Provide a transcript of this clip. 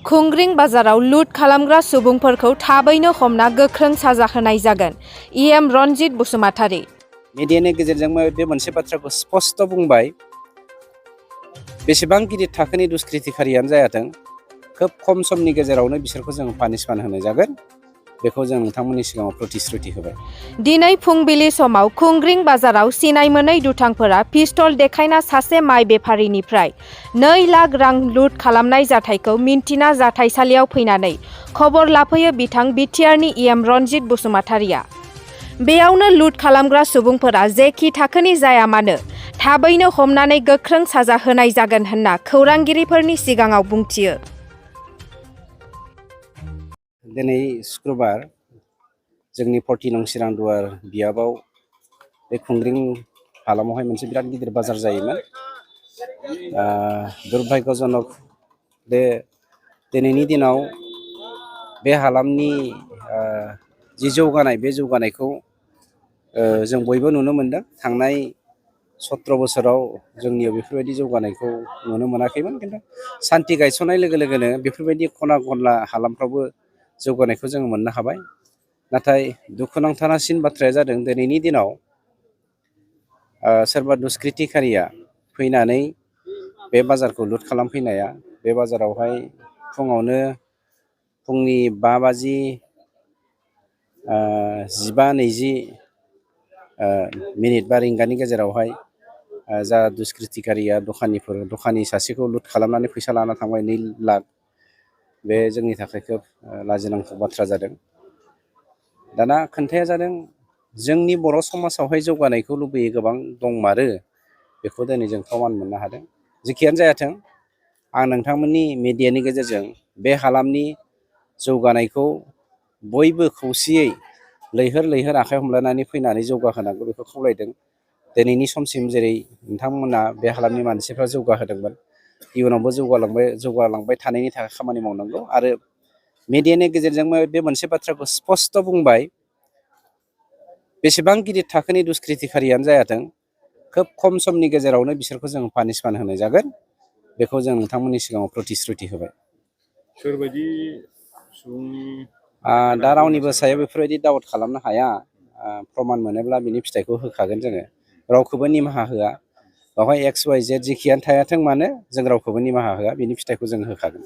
खुंग्रिं बाजाराव लुट खालामग्रा सुबुंफोरखौ थाबैनो हमना गोख्रों साजा होनाय जागोन। इएम रनजित बसुमतारी। मिडियानि गेजेरजों बे मोनसे बाथ्राखौ स्पष्ट बुंबाय, बेसेबां गिदिर थाखोनि दुष्कृतिकारियानो जायाथों खोब खम समनि गेजेरावनो बिसोरखौ जों पानिशमेन्ट होनाय जागोन। बेखौ जों नोंथांमोननि सिगाङाव प्रतिश्रुति होबाय। दिनै फुंबिलि समाव खुंग्रिं बाजाराव सिनाय मोनै दुथांफोरा पिस्तल देखायना सासे माइ बेफारिनिफ्राय 2 लाख रां लुट खालामनाय जाथायखौ मिन्थिना जाथायसालियाव फैनानै खबर लाफैयो बिथां बिटिआरनि इएम रनजित बसुमतारिया। बेयावनो लुट खालामग्रा सुबुंफोरा जेखि थाखोनि जाया मानो थाबैनो हमनानै गोख्रों साजा होनाय जागोन होनना खौरांगिरिफोरनि सिगाङाव बुंथियो। दिनै शुक्रबार जोंनि 40 नं सिरांदुवार बियाबाव बे खुंग्रिं हालामावहाय मोनसे बिराद गिदिर बाजार जायोमोन। दुर्भाग्यजनक बे दिनैनि दिनाव बे हालामनि जि जौगानाय बे जौगानायखौ जों बयबो नुनो मोनदों। थांनाय 17 बोसोराव जोंनियाव बेफोरबायदि जौगानायखौ नुनो मोनाखैमोन, खिन्थु सान्थि गायसननाय लोगो लोगोनो बेफोरबायदि खना खनला हालामफ्रावबो जौगानायखौ जों मोननो हाबाय। नाथाय दुखुनांथावसिन बाथ्राया जादों दिनैनि दिनाव सोरबा दुष्कृतिकारिया फैनानै बे बाजारखौ लुट खालामफैनाया, बे बाजारावहाय फुङावनो फुंनि 5 बाजि 15-20 मिनिट बा रिंगानि गेजेरावहाय जा दुष्कृतिकारिया दखानि सासेखौ लुट खालामनानै फैसा लाना थांबाय 2 लाख, बे जोंनि थाखाय खोब लाजिनांथाव बाथ्रा जादों। दाना खोन्थाया जादों जोंनि बर' समाजावहाय जौगानायखौ लुबैयो गोबां दंमारो, बेखौ दिनै जों प्रमान मोननो हादों। जेखियानो जायाथों, आं नोंथांमोननि मिडियानि गेजेरजों बे हालामनि जौगानायखौ बयबो खौसेयै लैहोर लैहोर आखाइ हमलायनानै फैनानै जौगाहोनांगौ बेखौ खावलायदों। दिनैनि समसिम जेरै नोंथांमोना बे हालामनि मानसिफ्रा जौगाहोदोंमोन, इयुनावबो जौगालांबाय थानायनि थाखाय खामानि मावनांगौ। आरो मिडियानि गेजेरजों बे मोनसे बाथ्राखौ स्पष्ट बुंबाय, बेसेबां गिदिर थाखोनि दुष्कृतिकारियानो जायाथों खोब खम समनि गेजेरावनो बिसोरखौ जों पानिशमेन्ट होनाय जागोन। बेखौ जों नोंथांमोननि सिगाङाव प्रतिश्रुति होबाय। सोरबायदि सुबुंनि दा रावनिबो सायाव बेफोरबायदि दाउट खालामनो हाया। प्रमान मोनोब्ला बिनि फिथाइखौ होखागोन जोङो। रावखौबो निमाहा होआ। बेवहाय XYZ जेखियानो थायाथों मानो जों रावखौबो निमाहा होआ, बिनि फिथाइखौ जों होखागोन।